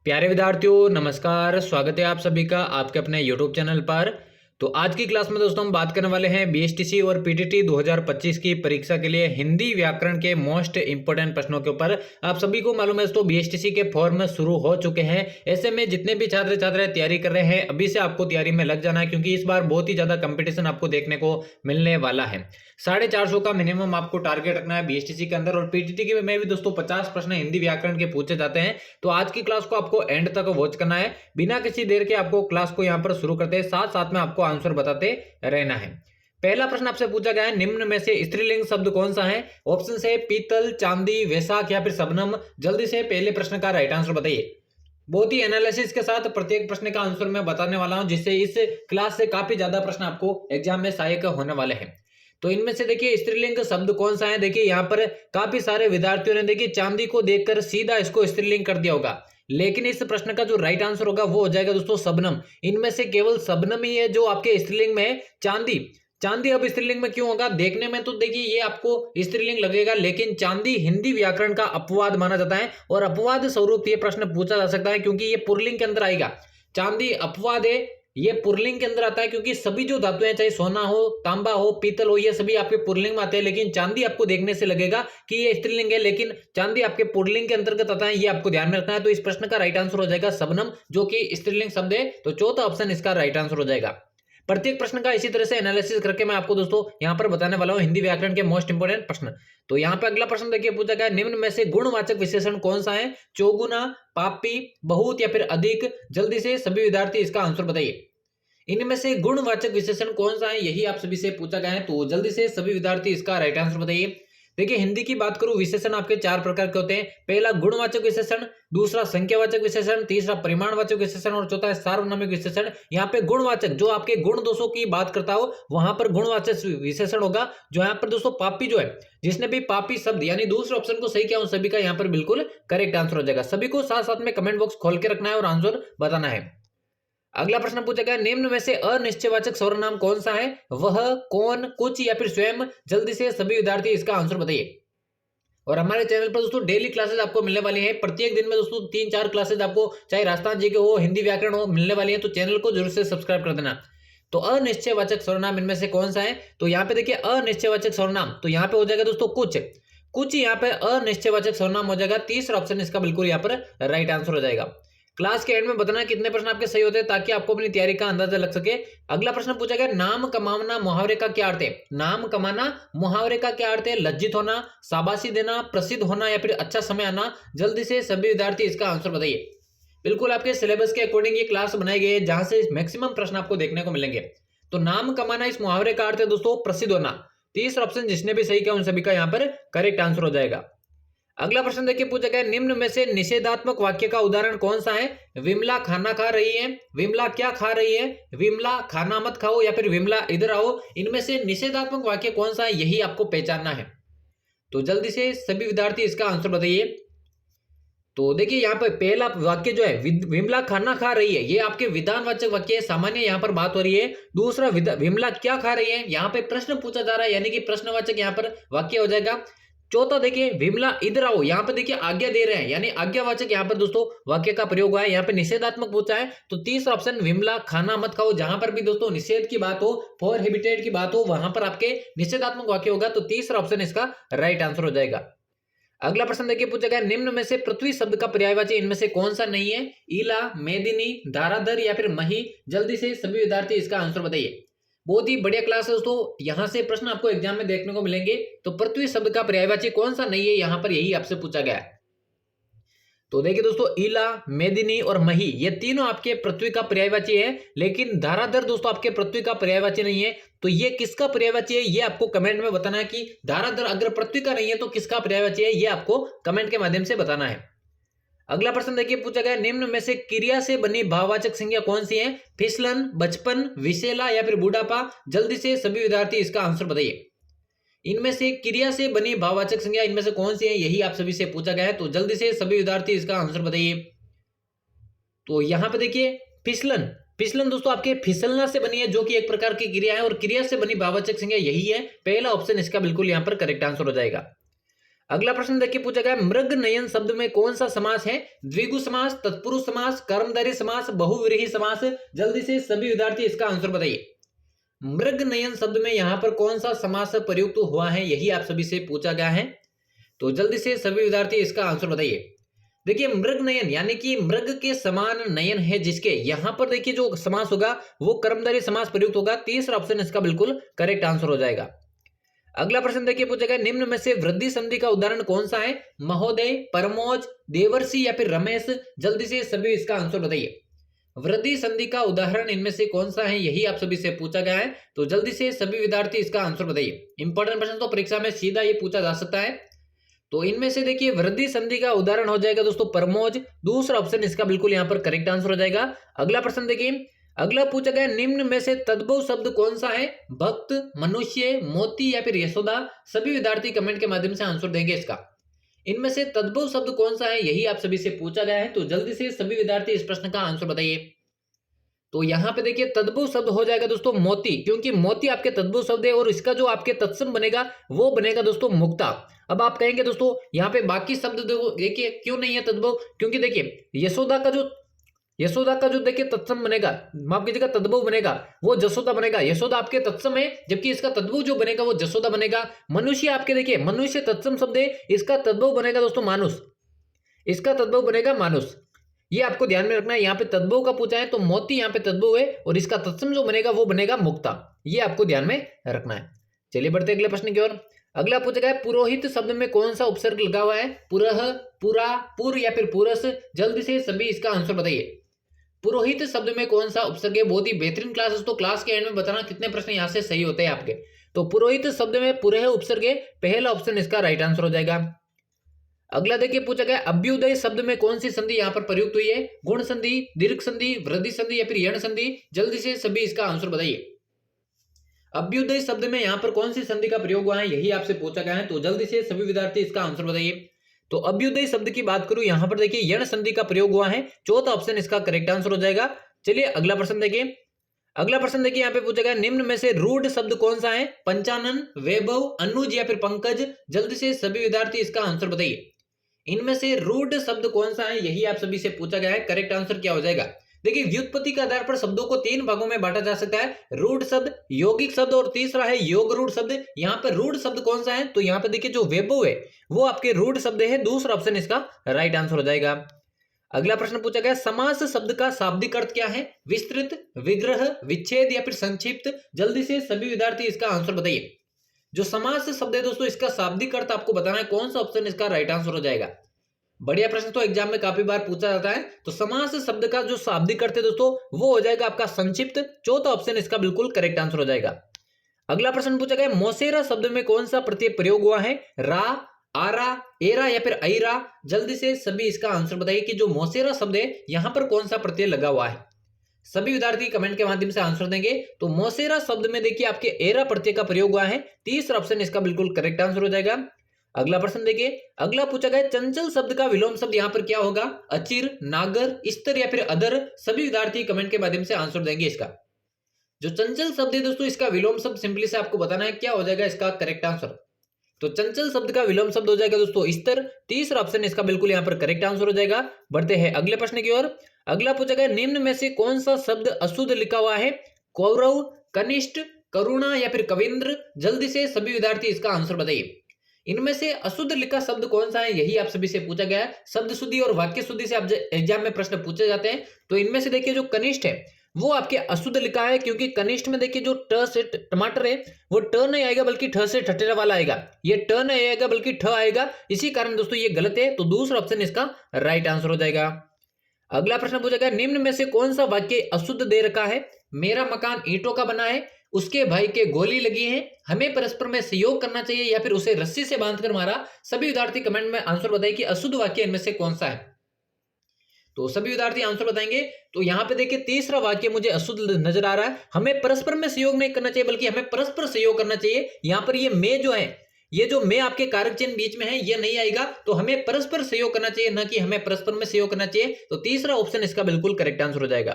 प्यारे विद्यार्थियों नमस्कार। स्वागत है आप सभी का आपके अपने YouTube चैनल पर। तो आज की क्लास में दोस्तों हम बात करने वाले हैं बीएसटीसी और पीटीटी 2025 की परीक्षा के लिए हिंदी व्याकरण के मोस्ट इंपोर्टेंट प्रश्नों के ऊपर। आप सभी को मालूम है दोस्तों बीएसटीसी के फॉर्म शुरू हो चुके हैं। ऐसे में जितने भी छात्र छात्राएं तैयारी कर रहे हैं अभी से आपको तैयारी में लग जाना है, क्योंकि इस बार बहुत ही ज्यादा कंपटीशन आपको देखने को मिलने वाला है। 450 का मिनिमम आपको टारगेट रखना है बीएसटीसी के अंदर, और पीटीटी के में भी दोस्तों 50 प्रश्न हिंदी व्याकरण के पूछे जाते हैं। तो आज की क्लास को आपको एंड तक वॉच करना है। बिना किसी देर के आपको क्लास को यहाँ पर शुरू करते हैं, साथ साथ में आपको आंसर बताते रहना है। पहला प्रश्न आपसे पूछा गया है, निम्न में से स्त्रीलिंग शब्द कौन सा है? ऑप्शन है पीतल, चांदी, वैशाख या फिर शबनम। जल्दी से पहले प्रश्न का राइट आंसर बताइए। बहुत ही एनालिसिस के साथ प्रत्येक प्रश्न का आंसर मैं बताने वाला हूं, जिससे इस क्लास से काफी ज्यादा प्रश्न आपको एग्जाम में सहायक होने वाले हैं। तो इनमें से देखिए स्त्रीलिंग शब्द कौन सा है। देखिए यहाँ पर काफी सारे विद्यार्थियों ने देखिए चांदी को देखकर सीधा इसको स्त्रीलिंग कर दिया होगा, लेकिन इस प्रश्न का जो राइट आंसर होगा वो हो जाएगा दोस्तों शबनम। इनमें से केवल शबनम ही है जो आपके स्त्रीलिंग में है। चांदी चांदी अब स्त्रीलिंग में क्यों होगा? देखने में तो देखिए ये आपको स्त्रीलिंग लगेगा, लेकिन चांदी हिंदी व्याकरण का अपवाद माना जाता है, और अपवाद स्वरूप ये प्रश्न पूछा जा सकता है क्योंकि ये पुल्लिंग के अंदर आएगा। चांदी अपवाद है, ये पुल्लिंग के अंदर आता है, क्योंकि सभी जो धातुएं हैं चाहे सोना हो, तांबा हो, पीतल हो, ये सभी आपके पुल्लिंग में आते हैं। लेकिन चांदी आपको देखने से लगेगा कि ये स्त्रीलिंग है, लेकिन चांदी आपके पुल्लिंग के अंतर्गत आता है, ये आपको ध्यान में रखना है। तो इस प्रश्न का राइट आंसर हो जाएगा शबनम, जो कि स्त्रीलिंग शब्द है। तो चौथा ऑप्शन इसका राइट आंसर हो जाएगा। प्रत्येक प्रश्न का इसी तरह से एनालिसिस करके मैं आपको दोस्तों यहां पर बताने वाला हूं हिंदी व्याकरण के मोस्ट इंपोर्टेंट प्रश्न। तो यहां पे अगला प्रश्न देखिए पूछा गया, निम्न में से गुणवाचक विशेषण कौन सा है? चौगुना, पापी, बहुत या फिर अधिक। जल्दी से सभी विद्यार्थी इसका आंसर बताइए। इनमें से गुणवाचक विशेषण कौन सा है, यही आप सभी से पूछा गया है। तो जल्दी से सभी विद्यार्थी इसका राइट आंसर बताइए। देखिए हिंदी की बात करूं, विशेषण आपके चार प्रकार के होते हैं। पहला गुणवाचक विशेषण, दूसरा संख्यावाचक विशेषण, तीसरा परिमाणवाचक विशेषण और चौथा है सार्वनामिक विशेषण। यहाँ पे गुणवाचक जो आपके गुण दोषों की बात करता हो वहां पर गुणवाचक विशेषण होगा। जो यहाँ पर दोस्तों पापी जो है, जिसने भी पापी शब्द यानी दूसरे ऑप्शन को सही किया उन सभी का यहाँ पर बिल्कुल करेक्ट आंसर हो जाएगा। सभी को साथ साथ में कमेंट बॉक्स खोल के रखना है और आंसर बताना है। अगला प्रश्न पूछा गया, निम्न में से अनिश्चयवाचक सर्वनाम कौन सा है? वह, कौन, कुछ या फिर स्वयं। जल्दी से सभी विद्यार्थी इसका आंसर बताइए। और हमारे चैनल पर दोस्तों डेली क्लासेस आपको मिलने वाली हैं। प्रत्येक दिन में दोस्तों 3-4 क्लासेस आपको चाहे राजस्थान जी के हो, हिंदी व्याकरण हो, मिलने वाली है। तो चैनल को जरूर से सब्सक्राइब कर देना। तो अनिश्चयवाचक सर्वनाम इनमें से कौन सा है? तो यहाँ पे देखिए अनिश्चयवाचक सर्वनाम, तो यहाँ पे हो जाएगा दोस्तों कुछ। कुछ यहाँ पे अनिश्चयवाचक सर्वनाम हो जाएगा। तीसरा ऑप्शन इसका बिल्कुल यहाँ पर राइट आंसर हो जाएगा। क्लास के एंड में बताना कितने प्रश्न आपके सही होते हैं, ताकि आपको अपनी तैयारी का अंदाजा लग सके। अगला प्रश्न पूछा गया, नाम कमाना मुहावरे का क्या अर्थ है? नाम कमाना मुहावरे का क्या अर्थ है? लज्जित होना, शाबाशी देना, प्रसिद्ध होना या फिर अच्छा समय आना। जल्दी से सभी विद्यार्थी इसका आंसर बताइए। बिल्कुल आपके सिलेबस के अकॉर्डिंग ये क्लास बनाई गई है, जहां से मैक्सिमम प्रश्न आपको देखने को मिलेंगे। तो नाम कमाना इस मुहावरे का अर्थ है दोस्तों प्रसिद्ध होना। तीसरा ऑप्शन जिसने भी सही किया उन सभी का यहाँ पर करेक्ट आंसर हो जाएगा। अगला प्रश्न देखिए पूछा गया, निम्न में से निषेधात्मक वाक्य का उदाहरण कौन सा है? विमला खाना खा रही है, विमला क्या खा रही है, विमला खाना मत खाओ या फिर विमला इधर आओ। इनमें से निषेधात्मक वाक्य कौन सा है, यही आपको पहचानना है। तो जल्दी से सभी विद्यार्थी इसका आंसर बताइए। तो देखिए यहाँ पर पहला वाक्य जो है विमला खाना खा रही है, ये आपके विधानवाचक वाक्य है, सामान्य यहाँ पर बात हो रही है। दूसरा विमला क्या खा रही है, यहाँ पे प्रश्न पूछा जा रहा है, यानी कि प्रश्नवाचक यहाँ पर वाक्य हो जाएगा। चौथा देखिए विमला इधर आओ, यहाँ पे देखिए आज्ञा दे रहे हैं, यानी आज्ञावाचक यहाँ पर दोस्तों वाक्य का प्रयोग हुआ है। यहाँ पे निषेधात्मक पूछा है, तो तीसरा ऑप्शन विमला खाना मत खाओ, जहां पर भी दोस्तों निषेध की बात हो, प्रोहिबिटेड की बात हो, वहां पर आपके निषेधात्मक वाक्य होगा। तो तीसरा ऑप्शन इसका राइट आंसर हो जाएगा। अगला प्रश्न देखिए पूछा गया, निम्न में से पृथ्वी शब्द का पर्यायवाची इनमें से कौन सा नहीं है? ईला, मेदिनी, धाराधर या फिर मही। जल्दी से सभी विद्यार्थी इसका आंसर बताइए। बहुत ही बढ़िया क्लास है दोस्तों, यहां से प्रश्न आपको एग्जाम में देखने को मिलेंगे। तो पृथ्वी शब्द का पर्यायवाची कौन सा नहीं है, यहां पर यही आपसे पूछा गया है। तो देखिए दोस्तों ईला, मेदिनी और मही ये तीनों आपके पृथ्वी का पर्यायवाची है, लेकिन धाराधर दोस्तों आपके पृथ्वी का पर्यायवाची नहीं है। तो ये किसका पर्यायवाची है, ये आपको कमेंट में बताना है कि धाराधर अगर पृथ्वी का नहीं है तो किसका पर्यायवाची है, ये आपको कमेंट के माध्यम से बताना है। अगला प्रश्न देखिए पूछा गया, निम्न में से क्रिया से बनी भाववाचक संज्ञा कौन सी है? फिसलन, बचपन, विषेला या फिर बुढ़ापा। जल्दी से सभी विद्यार्थी इसका आंसर बताइए। इनमें से क्रिया से बनी भाववाचक संज्ञा इनमें से कौन सी है, यही आप सभी से पूछा गया है। तो जल्दी से सभी विद्यार्थी इसका आंसर बताइए। तो यहां पे देखिए फिसलन, फिसलन दोस्तों आपके फिसलना से बनी है, जो कि एक प्रकार की क्रिया है, और क्रिया से बनी भाववाचक संज्ञा यही है। पहला ऑप्शन इसका बिल्कुल यहां पर करेक्ट आंसर हो जाएगा। अगला प्रश्न देखिए पूछा गया मृग नयन शब्द में कौन सा समास है? द्विगु समास, तत्पुरुष समास, कर्मधारय समास, बहुव्रीहि समास। जल्दी से सभी विद्यार्थी इसका आंसर बताइए। मृग नयन शब्द में यहां पर कौन सा समास प्रयुक्त हुआ है, यही आप सभी से पूछा गया है। तो जल्दी से सभी विद्यार्थी इसका आंसर बताइए। देखिए मृग नयन यानी कि मृग के समान नयन है जिसके, यहां पर देखिए जो समास होगा वो कर्मधारय समास प्रयुक्त होगा। तीसरा ऑप्शन इसका बिल्कुल करेक्ट आंसर हो जाएगा। अगला प्रश्न देखिए पूछा गया निम्न में से वृद्धि संधि का उदाहरण कौन सा है? महोदय, परमोज, देवर्षि या फिर रमेश। जल्दी से सभी इसका आंसर बताइए। वृद्धि संधि का उदाहरण इनमें से कौन सा है, यही आप सभी से पूछा गया है। तो जल्दी से सभी विद्यार्थी इसका आंसर बताइए। इंपॉर्टेंट प्रश्न तो परीक्षा में सीधा ये पूछा जा सकता है। तो इनमें से देखिए वृद्धि संधि का उदाहरण हो जाएगा दोस्तों परमोज। दूसरा ऑप्शन इसका बिल्कुल यहां पर करेक्ट आंसर हो जाएगा। अगला प्रश्न देखिए, अगला पूछा गया निम्न में से तद्भव शब्द कौन सा है? भक्त, मनुष्य, मोती या फिर यशोदा। सभी विद्यार्थी कमेंट के माध्यम से आंसर देंगे इसका। इनमें से तद्भव शब्द कौन सा है, यही आप सभी से पूछा गया है। तो जल्दी से सभी विद्यार्थी इस प्रश्न का आंसर बताइए। तो यहां पे देखिए तद्भव शब्द हो जाएगा दोस्तों मोती, क्योंकि मोती आपके तद्भव शब्द है और इसका जो आपके तत्सम बनेगा वो बनेगा दोस्तों मुक्ता। अब आप कहेंगे दोस्तों यहाँ पे बाकी शब्द देखिए क्यों नहीं है तद्भव, क्योंकि देखिए यशोदा का जो देखिए तत्सम बनेगा, माफ कीजिएगा तद्भव बनेगा वो जसोदा बनेगा। यशोदा आपके तत्सम है जबकि इसका तद्भव जो बनेगा वो जसोदा बनेगा। मनुष्य आपके देखिए मनुष्य तत्सम शब्द है, इसका तद्भव बनेगा दोस्तों मानुष, इसका तद्भव बनेगा मानुष। ये आपको ध्यान में रखना है। यहाँ पे तद्भव का पूछा है तो मोती यहाँ पे तद्भव है और इसका तत्सम जो बनेगा वो बनेगा मुक्ता। ये आपको ध्यान में रखना है। चलिए बढ़ते अगले प्रश्न की ओर। अगला पूछा गया पुरोहित शब्द में कौन सा उपसर्ग लगा हुआ है? पुरह, पुरा, पुर या फिर पुरस। जल्दी से सभी इसका आंसर बताइए। पुरोहित शब्द में कौन सा उपसर्ग है? बहुत ही बेहतरीन क्लास है, तो क्लास के एंड में बताना कितने प्रश्न यहाँ से सही होते हैं आपके। तो पुरोहित शब्द में पुरह उपसर्ग है, पहला ऑप्शन इसका राइट आंसर हो जाएगा। अगला देखिए पूछा गया अभ्युदय शब्द में कौन सी संधि यहाँ पर प्रयुक्त हुई है? गुण संधि, दीर्घ संधि, वृद्धि संधि या फिर यण संधि। जल्दी से सभी इसका आंसर बताइए। अभ्युदय शब्द में यहाँ पर कौन सी संधि का प्रयोग हुआ है, यही आपसे पूछा गया है। तो जल्दी से सभी विद्यार्थी इसका आंसर बताइए। तो अभ्युदय शब्द की बात करूं यहाँ पर देखिए यण संधि का प्रयोग हुआ है, चौथा ऑप्शन इसका करेक्ट आंसर हो जाएगा। चलिए अगला प्रश्न देखिए। अगला प्रश्न देखिए यहाँ पे पूछा गया निम्न में से रूढ़ शब्द कौन सा है? पंचानन, वैभव, अनुज या फिर पंकज। जल्दी से सभी विद्यार्थी इसका आंसर बताइए। इनमें से रूढ़ शब्द कौन सा है, यही आप सभी से पूछा गया है। करेक्ट आंसर क्या हो जाएगा? देखिए व्युत्पत्ति के आधार पर शब्दों को तीन भागों में बांटा जा सकता है, रूढ़ शब्द, यौगिक शब्द और तीसरा है योग रूढ़ शब्द। यहाँ पे रूढ़ शब्द कौन सा है? तो यहाँ पे देखिए जो वैभव है वो आपके रूढ़ शब्द है, दूसरा ऑप्शन इसका राइट आंसर हो जाएगा। अगला प्रश्न पूछा गया समास शब्द का शाब्दिक अर्थ क्या है? विस्तृत, विग्रह, विच्छेद या फिर संक्षिप्त। जल्दी से सभी विद्यार्थी इसका आंसर बताइए। जो समास शब्द है दोस्तों इसका शाब्दिक अर्थ आपको बताना है, कौन सा ऑप्शन इसका राइट आंसर हो जाएगा। बढ़िया प्रश्न तो एग्जाम में काफी बार पूछा जाता है। तो समास शब्द का जो शाब्दिक अर्थ है दोस्तों वो हो जाएगा आपका संक्षिप्त, चौथा ऑप्शन इसका बिल्कुल करेक्ट आंसर हो जाएगा। अगला प्रश्न पूछा गया मोसेरा शब्द में कौन सा प्रत्यय प्रयोग हुआ है? रा, आरा, एरा या फिर ऐरा। जल्दी से सभी इसका आंसर बताइए कि जो मोसेरा शब्द है यहां पर कौन सा प्रत्यय लगा हुआ है। सभी विद्यार्थी कमेंट के माध्यम से आंसर देंगे। तो मोसेरा शब्द में देखिए आपके एरा प्रत्यय का प्रयोग हुआ है, तीसरा ऑप्शन इसका बिल्कुल करेक्ट आंसर हो जाएगा। अगला प्रश्न देखिए। अगला पूछा गया चंचल शब्द का विलोम शब्द यहाँ पर क्या होगा? अचिर, नागर, स्तर या फिर अदर। सभी विद्यार्थी कमेंट के माध्यम से आंसर देंगे इसका। जो चंचल शब्द है दोस्तों इसका विलोम शब्द सिंपली से आपको बताना है, क्या हो जाएगा इसका करेक्ट आंसर। तो चंचल शब्द का विलोम शब्द हो जाएगा दोस्तों स्तर, तीसरा ऑप्शन इसका बिल्कुल यहाँ पर करेक्ट आंसर हो जाएगा। बढ़ते हैं अगले प्रश्न की ओर। अगला पूछा गया निम्न में से कौन सा शब्द अशुद्ध लिखा हुआ है? कौरव, कनिष्ठ, करुणा या फिर कविंद्र। जल्दी से सभी विद्यार्थी इसका आंसर बताइए। इनमें से अशुद्ध लिखा शब्द कौन सा है, यही आप सभी से पूछा गया है। शब्द शुद्धि और वाक्य शुद्धि से आप एग्जाम में प्रश्न पूछे जाते हैं। तो इनमें से देखिए जो कनिष्ठ है वो आपके अशुद्ध लिखा है, क्योंकि कनिष्ठ में देखिए जो ट से टमाटर है वो ट नहीं आएगा बल्कि ठ से ठठेरा वाला आएगा, ये ट नहीं आएगा बल्कि ठ आएगा। इसी कारण दोस्तों ये गलत है, तो दूसरा ऑप्शन इसका राइट आंसर हो जाएगा। अगला प्रश्न पूछा गया निम्न में से कौन सा वाक्य अशुद्ध दे रखा है? मेरा मकान ईंटों का बना है, उसके भाई के गोली लगी है, हमें परस्पर में सहयोग करना चाहिए या फिर उसे रस्सी से बांधकर मारा। सभी विद्यार्थी कमेंट में आंसर बताइए कि अशुद्ध वाक्य इनमें से कौन सा है। तो सभी विद्यार्थी आंसर बताएंगे। तो यहाँ पे देखिए तीसरा वाक्य मुझे अशुद्ध नजर आ रहा है, हमें परस्पर में सहयोग नहीं करना चाहिए बल्कि हमें परस्पर सहयोग करना चाहिए। यहाँ पर ये मैं जो है, ये जो मैं आपके कारक चिन्ह बीच में है ये नहीं आएगा, तो हमें परस्पर सहयोग करना चाहिए, ना कि हमें परस्पर में सहयोग करना चाहिए। तो तीसरा ऑप्शन इसका बिल्कुल करेक्ट आंसर हो जाएगा।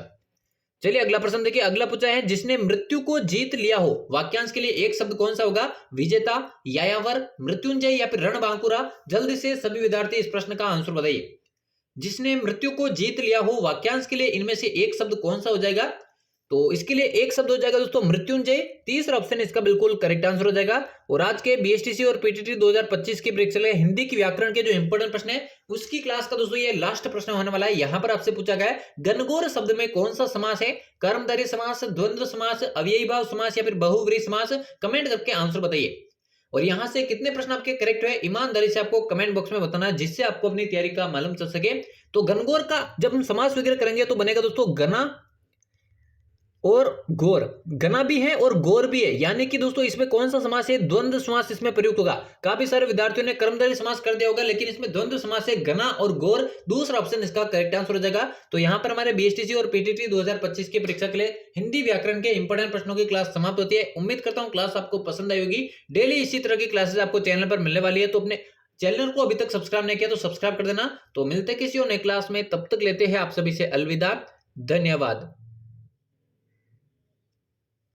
चलिए अगला प्रश्न देखिए। अगला पूछा है, जिसने मृत्यु को जीत लिया हो, वाक्यांश के लिए एक शब्द कौन सा होगा? विजेता, यायावर, मृत्युंजय या फिर रणबांकुरा। जल्दी से सभी विद्यार्थी इस प्रश्न का आंसर बताइए। जिसने मृत्यु को जीत लिया हो, वाक्यांश के लिए इनमें से एक शब्द कौन सा हो जाएगा? तो इसके लिए एक शब्द हो जाएगा दोस्तों मृत्युंजय। तीसरा ऑप्शन इसका बिल्कुल करेक्ट आंसर हो जाएगा। और आज के बीएसटीसी और पीटीटी 2025 की परीक्षा में हिंदी की व्याकरण के जो इंपॉर्टेंट प्रश्न है उसकी क्लास का दोस्तों ये लास्ट प्रश्न होने वाला है। यहां पर आपसे पूछा गया है गणगौर शब्द में कौन सा समास है? कर्मधारय समास, द्वंद्व समास, अव्ययी भाव समास या फिर बहुव्रीहि समास? कमेंट करके आंसर बताइए। और यहां से कितने प्रश्न आपके करेक्ट हुए ईमानदारी से आपको कमेंट बॉक्स में बताना है, जिससे आपको अपनी तैयारी का मालूम चल सके। तो गणगौर का जब हम समास वगैरह करेंगे तो बनेगा दोस्तों गना और गौर। गना भी है और गौर भी है, यानी कि दोस्तों इसमें कौन सा समास है? द्वंद्व समास इसमें प्रयुक्त होगा। काफी सारे विद्यार्थियों ने कर्मधारय समास कर दिया होगा, लेकिन इसमें द्वंद्व समास है, गना और गौर। दूसरा ऑप्शन इसका करेक्ट आंसर हो जाएगा। तो यहां पर हमारे बीएसटीसी और पीटीटी 2025 की परीक्षा के लिए हिंदी व्याकरण के इंपॉर्टेंट प्रश्नों की क्लास समाप्त होती है। उम्मीद करता हूं क्लास आपको पसंद आई होगी। डेली इसी तरह की क्लासेस आपको चैनल पर मिलने वाली है, तो अपने चैनल को अभी तक सब्सक्राइब नहीं किया तो सब्सक्राइब कर देना। तो मिलते किसी और नई क्लास में, तब तक लेते हैं आप सभी से अलविदा। धन्यवाद।